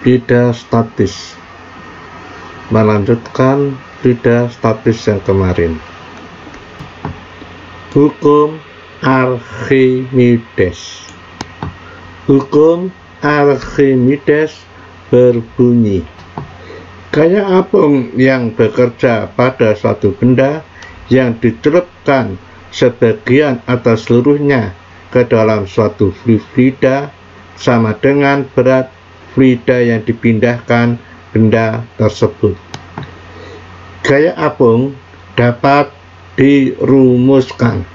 fluida statis. Melanjutkan fluida statis yang kemarin. Hukum Archimedes. Hukum Archimedes berbunyi, gaya apung yang bekerja pada suatu benda yang dicelupkan sebagian atau seluruhnya ke dalam suatu fluida sama dengan berat fluida yang dipindahkan benda tersebut. Gaya apung dapat dirumuskan.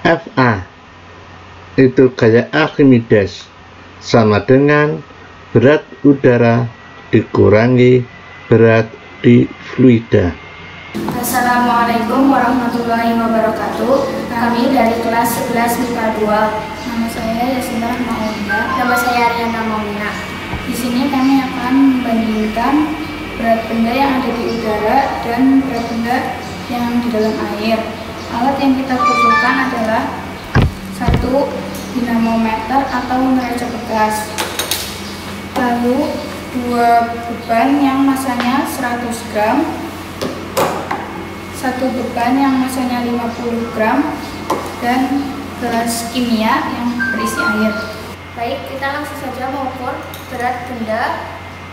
Fa itu gaya Archimedes sama dengan berat udara dikurangi berat di fluida. Assalamualaikum warahmatullahi wabarakatuh. Kami dari kelas 11 MIPA 2. Nama saya Yasinah Maulida. Nama saya Ariana Maulina. Di sini kami akan membandingkan berat benda yang ada di udara dan berat benda yang di dalam air. Alat yang kita butuhkan adalah 1 dinamometer atau neraca bekas, lalu 2 beban yang masanya 100 gram, 1 beban yang masanya 50 gram, dan gelas kimia yang berisi air. Baik, kita langsung saja mengukur berat benda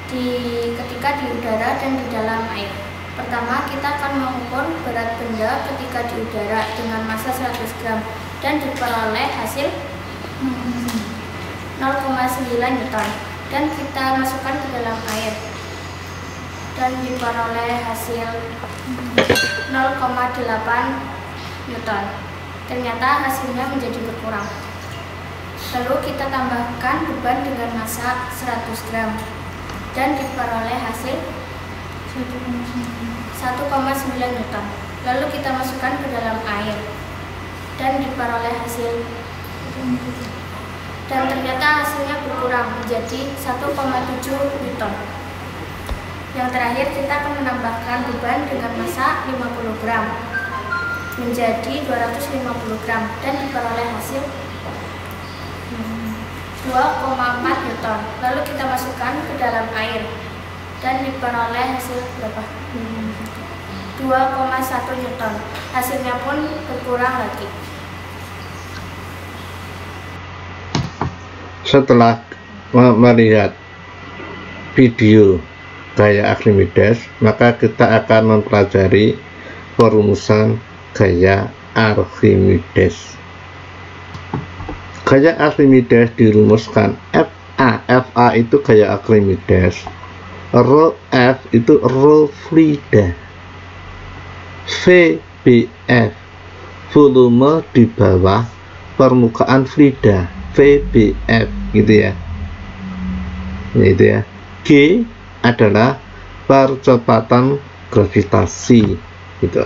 ketika di udara dan di dalam air. Pertama, kita akan mengukur berat benda ketika di udara dengan massa 100 gram dan diperoleh hasil 0,9 Newton, dan kita masukkan ke dalam air dan diperoleh hasil 0,8 Newton. Ternyata hasilnya menjadi berkurang. Lalu kita tambahkan beban dengan massa 100 gram dan diperoleh hasil 1,9 Newton. Lalu kita masukkan ke dalam air dan diperoleh hasil, dan ternyata hasilnya berkurang menjadi 1,7 Newton. Yang terakhir, kita akan menambahkan beban dengan massa 50 gram menjadi 250 gram dan diperoleh hasil 2,4 Newton. Lalu kita masukkan ke dalam air dan diperoleh hasil berapa? 2,1 Newton. Hasilnya pun berkurang lagi. Setelah melihat video gaya Archimedes, maka kita akan mempelajari perumusan gaya Archimedes. Gaya Archimedes dirumuskan Fa itu gaya Archimedes, rho F itu rho fluida, VBF volume di bawah permukaan fluida, VBF gitu ya. Itu ya. G adalah percepatan gravitasi gitu.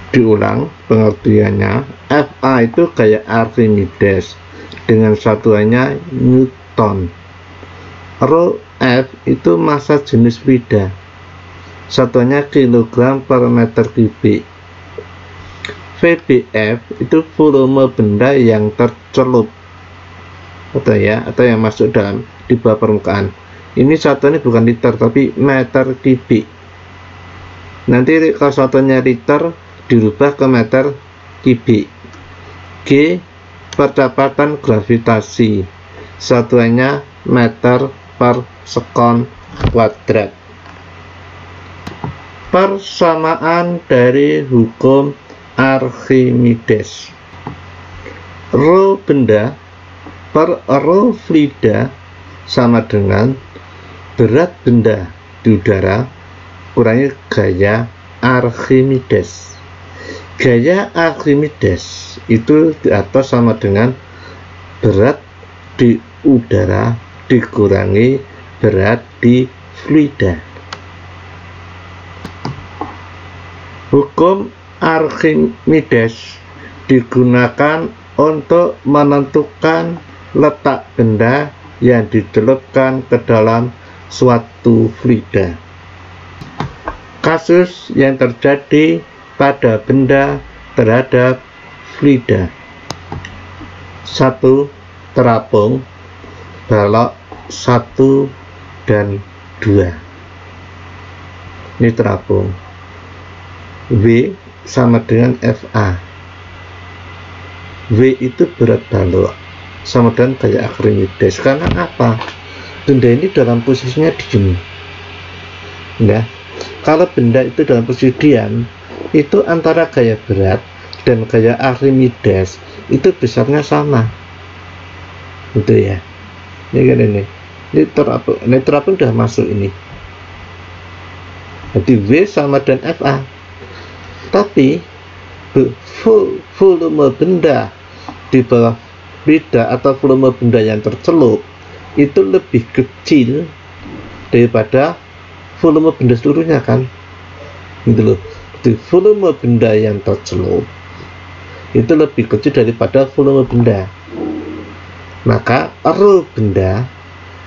Diulang pengertiannya, Fa itu gaya Archimedes dengan satuannya Newton. Rho F itu massa jenis fluida, satuannya kilogram per meter kubik. VBF itu volume benda yang tercelup atau yang masuk di bawah permukaan. Ini satuannya bukan liter tapi meter kubik. Nanti kalau satuannya liter dirubah ke meter kubik. G percepatan gravitasi, satuannya meter per sekon kuadrat. Persamaan dari hukum Archimedes. Rho benda per rho fluida sama dengan berat benda di udara kurangi gaya Archimedes. Gaya Archimedes itu di atas sama dengan berat di udara dikurangi berat di fluida. Hukum Archimedes digunakan untuk menentukan letak benda yang dicelupkan ke dalam suatu fluida. Kasus yang terjadi pada benda terhadap fluida. 1. Terapung balok 1 dan 2. Ini terapung. W sama dengan FA. W itu berat balok sama dengan gaya Archimedes. Karena apa? Benda ini dalam posisinya diem. Ya, kalau benda itu dalam posisi diam, itu antara gaya berat dan gaya Archimedes itu besarnya sama. Gitu ya. Ini kan ini terapung udah masuk ini. Jadi W sama dengan FA. Tapi volume benda di bawah fluida atau volume benda yang tercelup itu lebih kecil daripada volume benda seluruhnya kan, gitu loh. Jadi volume benda yang tercelup itu lebih kecil daripada volume benda, maka rho benda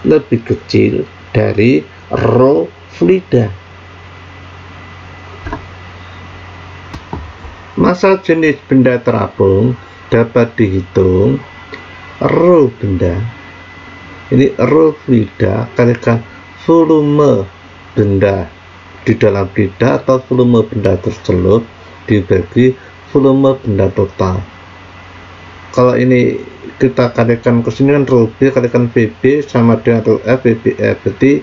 lebih kecil dari rho fluida. Massa jenis benda terapung dapat dihitung rho benda, ini rho fluida kalikan volume benda di dalam fluida atau volume benda tercelup dibagi volume benda total. Kalau ini kita kalikan ke sini kan rho B kalikan VB sama dengan rho F VBF, berarti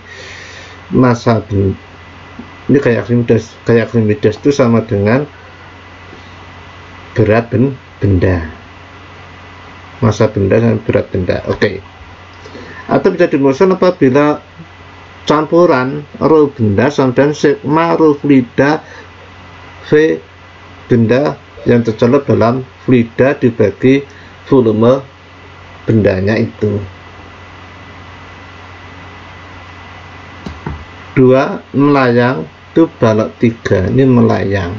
massa benda ini kayak Archimedes itu sama dengan berat benda, massa benda dan berat benda. Oke. Atau bisa dirumuskan apabila campuran rho benda sama dengan sigma rho fluida V benda yang tercelup dalam fluida dibagi volume bendanya itu. 2 melayang itu balok 3, ini melayang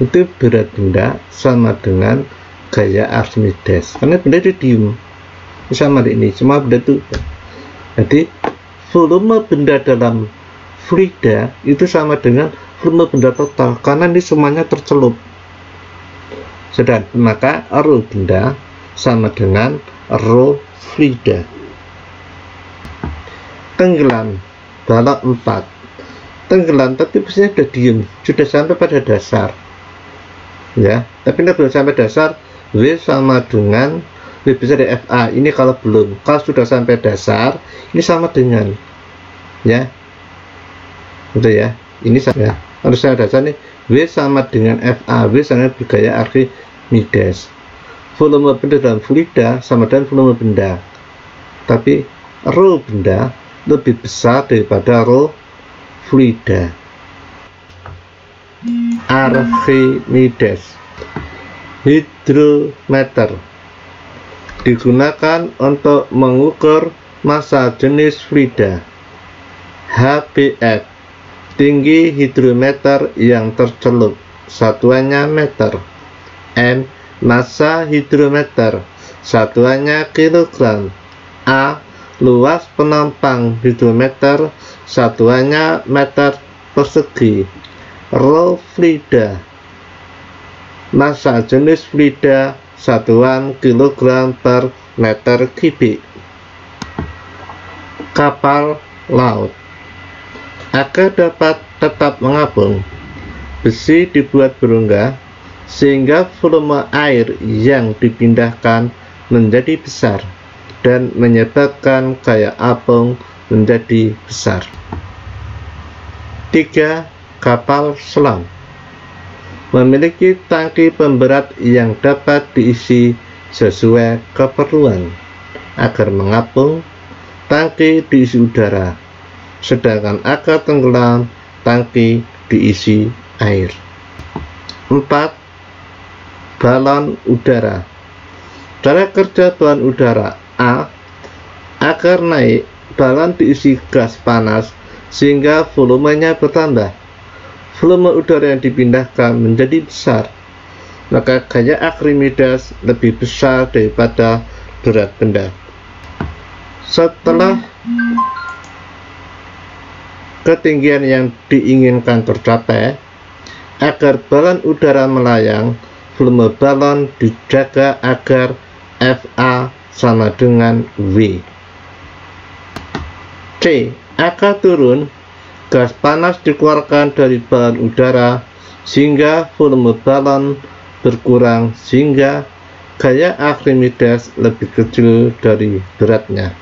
itu berat benda sama dengan gaya Archimedes karena benda itu diem sama ini, semua benda itu. Jadi volume benda dalam fluida itu sama dengan volume benda total karena ini semuanya tercelup. Sedang maka rho benda sama dengan rho fluida. Tenggelam balok 4. Tenggelam tapi biasanya sudah diem, sudah sampai pada dasar. Ya, tapi ini belum sampai dasar. W sama dengan W bisa dari FA. Ini kalau belum, kalau sudah sampai dasar ini sama dengan, ya betul ya, ini ya harus sampai dasar nih. W sama dengan FA, W sama dengan gaya Archimedes. Volume benda dalam fluida sama dengan volume benda, tapi rho benda lebih besar daripada rho fluida. Archimedes. Hidrometer digunakan untuk mengukur massa jenis fluida. HPF tinggi hidrometer yang tercelup, satuannya meter. M massa hidrometer, satuannya kilogram. A luas penampang hidrometer, satuannya meter persegi. Rho fluida, massa jenis fluida, satuan kilogram per meter kubik. Kapal laut agar dapat tetap mengapung, besi dibuat berongga sehingga volume air yang dipindahkan menjadi besar dan menyebabkan gaya apung menjadi besar. 3. Kapal selam memiliki tangki pemberat yang dapat diisi sesuai keperluan. Agar mengapung, tangki diisi udara, sedangkan agar tenggelam, tangki diisi air. 4. Balon udara. Cara kerja balon udara. A. Agar naik, balon diisi gas panas sehingga volumenya bertambah. Volume udara yang dipindahkan menjadi besar, maka gaya Archimedes lebih besar daripada berat benda. Setelah ketinggian yang diinginkan tercapai, agar balon udara melayang, volume balon dijaga agar FA sama dengan W. C. Angka turun, gas panas dikeluarkan dari balon udara sehingga volume balon berkurang sehingga gaya Archimedes lebih kecil dari beratnya.